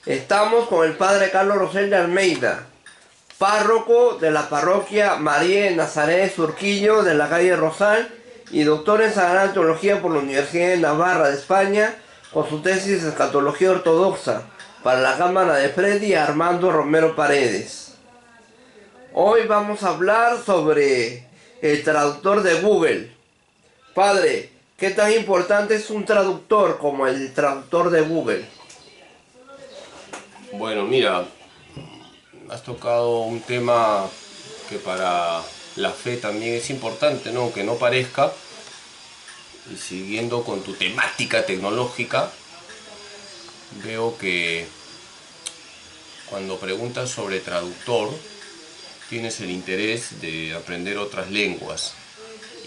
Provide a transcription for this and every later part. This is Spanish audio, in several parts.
Estamos con el padre Carlos Rosel de Almeida, párroco de la parroquia María de Nazaret Surquillo de la calle Rosal y doctor en Sagrada Teología por la Universidad de Navarra de España, con su tesis de Escatología Ortodoxa para la Cámara de Freddy Armando Romero Paredes. Hoy vamos a hablar sobre el traductor de Google. Padre, ¿qué tan importante es un traductor como el traductor de Google? Bueno, mira, has tocado un tema que para la fe también es importante, ¿no? Aunque no parezca, y siguiendo con tu temática tecnológica, veo que cuando preguntas sobre traductor, tienes el interés de aprender otras lenguas.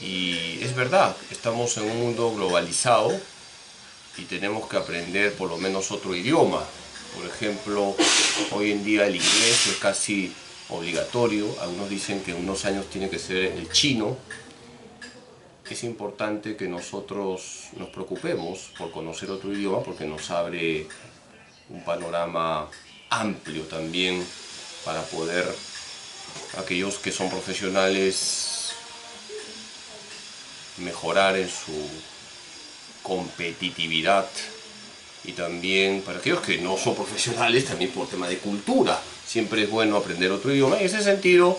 Y es verdad, estamos en un mundo globalizado y tenemos que aprender por lo menos otro idioma. Por ejemplo, hoy en día el inglés es casi obligatorio. Algunos dicen que en unos años tiene que ser el chino. Es importante que nosotros nos preocupemos por conocer otro idioma porque nos abre un panorama amplio también para poder, aquellos que son profesionales, mejorar en su competitividad, y también para aquellos que no son profesionales, también por tema de cultura. Siempre es bueno aprender otro idioma. En ese sentido,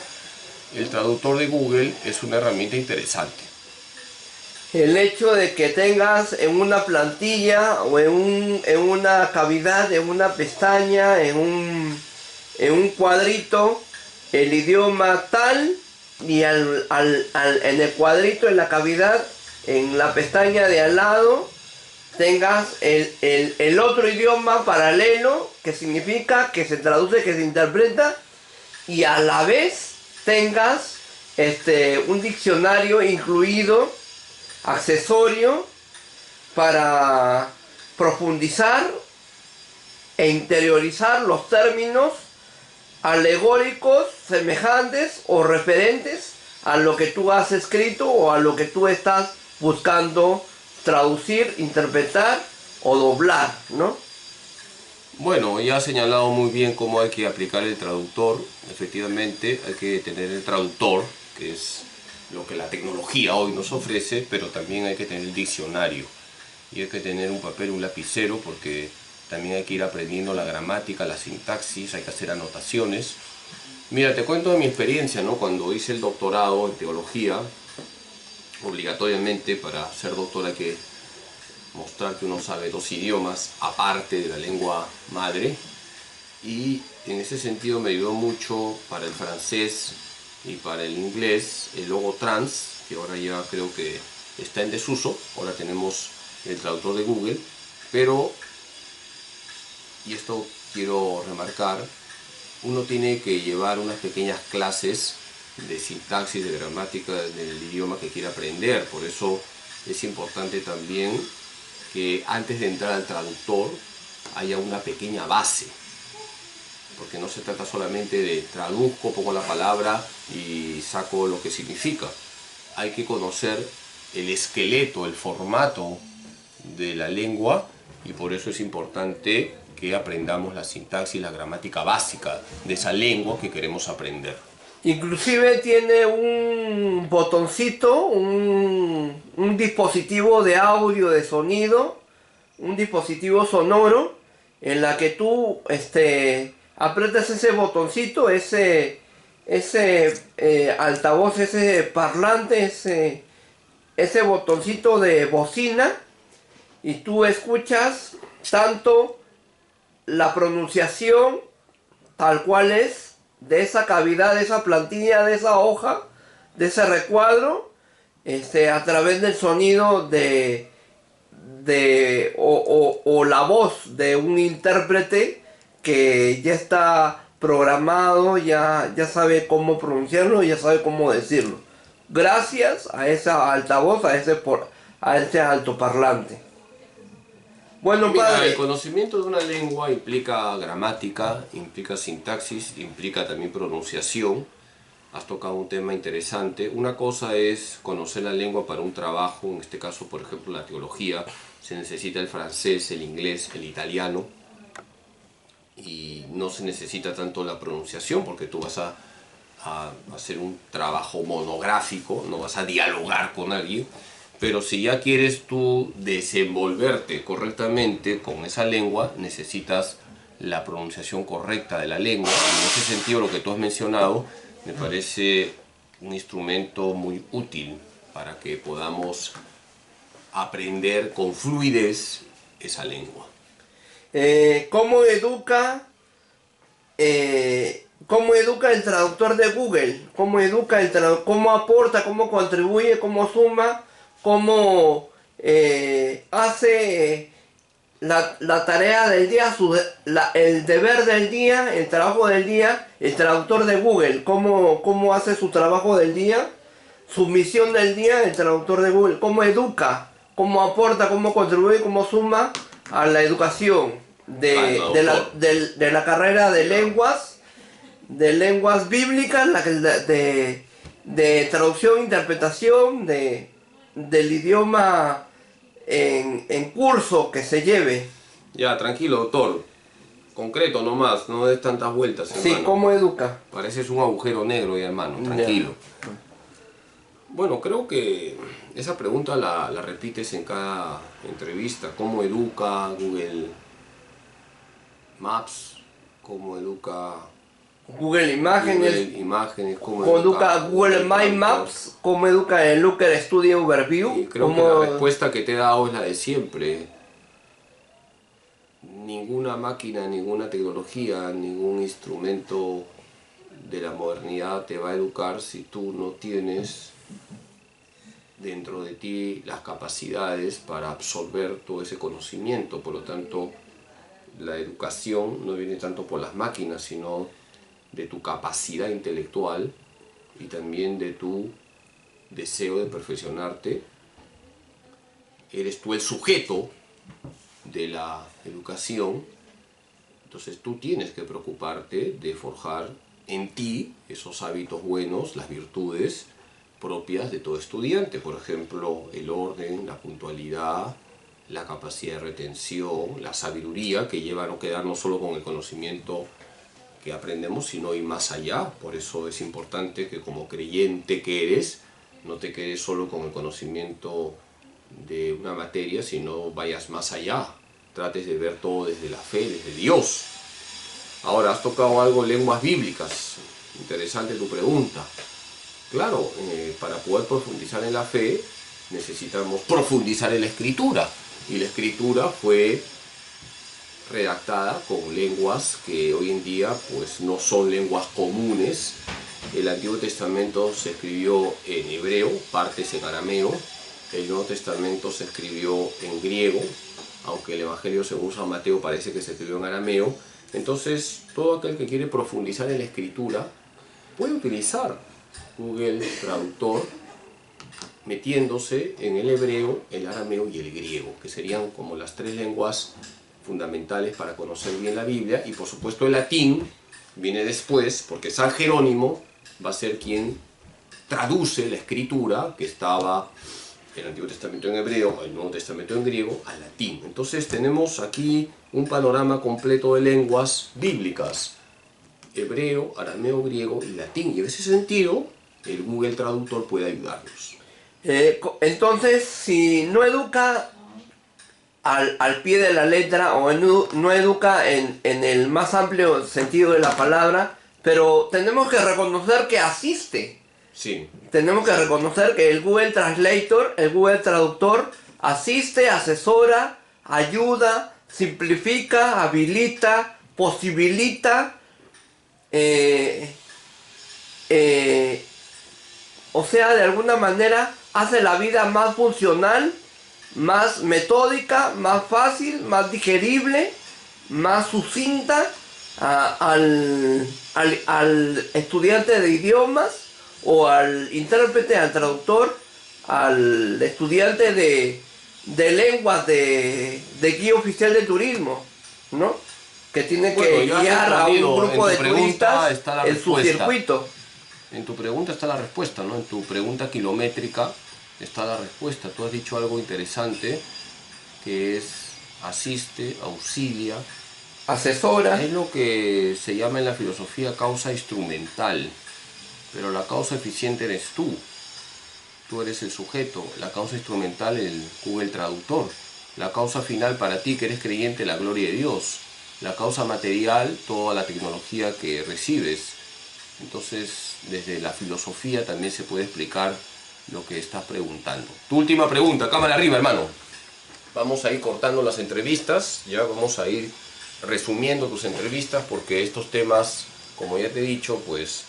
el traductor de Google es una herramienta interesante. El hecho de que tengas en una plantilla o en una cavidad, en una pestaña, en un cuadrito, el idioma tal y en el cuadrito, en la cavidad, en la pestaña de al lado, tengas el otro idioma paralelo, que significa que se traduce, que se interpreta, y a la vez tengas un diccionario incluido, accesorio, para profundizar e interiorizar los términos alegóricos, semejantes o referentes a lo que tú has escrito o a lo que tú estás buscando traducir, interpretar o doblar, ¿no? Bueno, ya has señalado muy bien cómo hay que aplicar el traductor. Efectivamente, hay que tener el traductor, que es lo que la tecnología hoy nos ofrece, pero también hay que tener el diccionario. Y hay que tener un papel, un lapicero, porque también hay que ir aprendiendo la gramática, la sintaxis, hay que hacer anotaciones. Mira, te cuento de mi experiencia, ¿no? Cuando hice el doctorado en teología, obligatoriamente para ser doctor hay que mostrar que uno sabe 2 idiomas aparte de la lengua madre, y en ese sentido me ayudó mucho para el francés y para el inglés el Logotrans, que ahora ya creo que está en desuso. Ahora tenemos el traductor de Google, pero, y esto quiero remarcar, uno tiene que llevar unas pequeñas clases de sintaxis, de gramática del idioma que quiere aprender. Por eso es importante también que antes de entrar al traductor haya una pequeña base, porque no se trata solamente de traduzco, pongo la palabra y saco lo que significa. Hay que conocer el esqueleto, el formato de la lengua, y por eso es importante que aprendamos la sintaxis, la gramática básica de esa lengua que queremos aprender. Inclusive tiene un botoncito, un dispositivo de audio, de sonido, un dispositivo sonoro, en la que tú aprietas ese botoncito, ese altavoz, ese parlante, ese botoncito de bocina, y tú escuchas tanto la pronunciación tal cual es de esa cavidad, de esa plantilla, de esa hoja, de ese recuadro, a través del sonido o la voz de un intérprete que ya está programado, ya sabe cómo pronunciarlo, ya sabe cómo decirlo, gracias a esa altavoz, a ese altoparlante. Bueno, Mira, el padre, conocimiento de una lengua implica gramática, implica sintaxis, implica también pronunciación. Has tocado un tema interesante. Una cosa es conocer la lengua para un trabajo, en este caso, por ejemplo, la teología. Se necesita el francés, el inglés, el italiano. y no se necesita tanto la pronunciación porque tú vas a hacer un trabajo monográfico, no vas a dialogar con alguien, pero si ya quieres tú desenvolverte correctamente con esa lengua, necesitas la pronunciación correcta de la lengua, y en ese sentido lo que tú has mencionado me parece un instrumento muy útil para que podamos aprender con fluidez esa lengua. ¿Cómo educa el traductor de Google? ¿Cómo aporta, cómo contribuye, cómo suma, cómo hace la tarea del día, el deber del día, el trabajo del día, el traductor de Google? ¿Cómo hace su trabajo del día, su misión del día, el traductor de Google? ¿Cómo educa? ¿Cómo aporta, cómo contribuye, cómo suma a la educación de la carrera de lenguas bíblicas, de traducción, interpretación, del idioma en curso que se lleve? Ya, tranquilo, doctor. Concreto nomás, no des tantas vueltas, hermano. Sí, ¿cómo educa? Pareces un agujero negro ya, hermano, tranquilo. Ya. Bueno, creo que esa pregunta la repites en cada entrevista. ¿Cómo educa Google Maps? ¿Cómo educa Google Imágenes? ¿Cómo educa Google My Maps? ¿Cómo educa el Looker Studio Overview? Y creo que la respuesta que te he dado es la de siempre. Ninguna máquina, ninguna tecnología, ningún instrumento de la modernidad te va a educar si tú no tienes dentro de ti las capacidades para absorber todo ese conocimiento. Por lo tanto, la educación no viene tanto por las máquinas, sino de tu capacidad intelectual y también de tu deseo de perfeccionarte. Eres tú el sujeto de la educación, entonces tú tienes que preocuparte de forjar en ti esos hábitos buenos, las virtudes propias de todo estudiante, por ejemplo, el orden, la puntualidad, la capacidad de retención, la sabiduría que lleva a no quedarnos solo con el conocimiento que aprendemos, sino ir más allá. Por eso es importante que como creyente que eres, no te quedes solo con el conocimiento de una materia, sino vayas más allá, trates de ver todo desde la fe, desde Dios. Ahora, has tocado algo, lenguas bíblicas, interesante tu pregunta. Claro, para poder profundizar en la fe, necesitamos profundizar en la Escritura, y la Escritura fue redactada con lenguas que hoy en día pues no son lenguas comunes. El Antiguo Testamento se escribió en hebreo, partes en arameo. El Nuevo Testamento se escribió en griego, aunque el Evangelio según San Mateo parece que se escribió en arameo. Entonces, todo aquel que quiere profundizar en la Escritura puede utilizar Google Traductor metiéndose en el hebreo, el arameo y el griego, que serían como las tres lenguas fundamentales para conocer bien la Biblia. Y por supuesto el latín viene después, porque San Jerónimo va a ser quien traduce la Escritura, que estaba el Antiguo Testamento en hebreo, el Nuevo Testamento en griego, al latín. Entonces tenemos aquí un panorama completo de lenguas bíblicas: hebreo, arameo, griego y latín. Y en ese sentido, el Google Traductor puede ayudarnos. Entonces, si no educa al pie de la letra, o no educa en el más amplio sentido de la palabra, pero tenemos que reconocer que asiste. Sí. Tenemos que reconocer que el Google Translator, el Google Traductor, asiste, asesora, ayuda, simplifica, habilita, posibilita, o sea, de alguna manera hace la vida más funcional, más metódica, más fácil, más digerible, más sucinta al estudiante de idiomas, o al intérprete, al traductor, al estudiante de lenguas de guía oficial de turismo, ¿no? Que tiene que guiar a un grupo de turistas en su circuito. En tu pregunta está la respuesta, ¿no? En tu pregunta kilométrica está la respuesta. Tú has dicho algo interesante, que es asiste, auxilia, asesora. Es lo que se llama en la filosofía causa instrumental, pero la causa eficiente eres tú. Tú eres el sujeto, la causa instrumental el Google Traductor, la causa final para ti que eres creyente, la gloria de Dios, la causa material, toda la tecnología que recibes. Entonces, desde la filosofía también se puede explicar lo que estás preguntando. Tu última pregunta, cámara arriba, hermano. Vamos a ir cortando las entrevistas, ya vamos a ir resumiendo tus entrevistas porque estos temas, como ya te he dicho, pues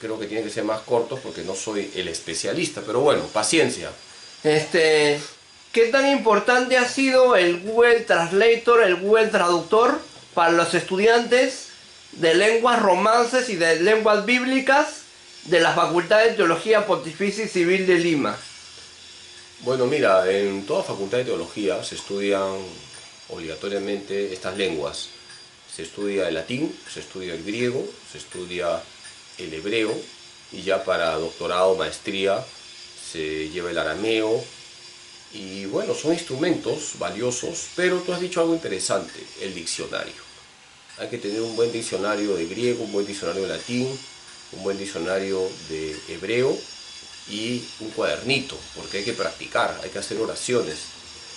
creo que tienen que ser más cortos porque no soy el especialista, pero bueno, paciencia. ¿Qué tan importante ha sido el Google Translator, el Google Traductor para los estudiantes de lenguas romances y de lenguas bíblicas de la Facultad de Teología Pontificia y Civil de Lima? Bueno, mira, en toda facultad de teología se estudian obligatoriamente estas lenguas. Se estudia el latín, se estudia el griego, se estudia el hebreo y ya para doctorado, maestría se lleva el arameo y bueno, son instrumentos valiosos, pero tú has dicho algo interesante, el diccionario. Hay que tener un buen diccionario de griego, un buen diccionario de latín, un buen diccionario de hebreo y un cuadernito, porque hay que practicar, hay que hacer oraciones.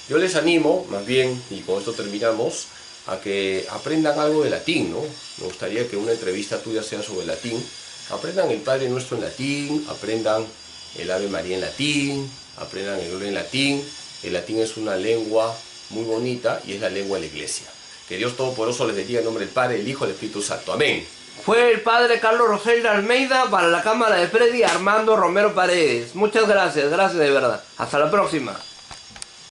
Yo les animo, más bien, y con esto terminamos, a que aprendan algo de latín, ¿no? Me gustaría que una entrevista tuya sea sobre latín. Aprendan el Padre Nuestro en latín, aprendan el Ave María en latín, aprendan el Gloria en latín. El latín es una lengua muy bonita y es la lengua de la Iglesia. Que Dios Todopoderoso les bendiga en nombre del Padre, del Hijo y del Espíritu Santo. Amén. Fue el padre Carlos Rosel Almeida para la cámara de Freddy Armando Romero Paredes. Muchas gracias, gracias de verdad. Hasta la próxima.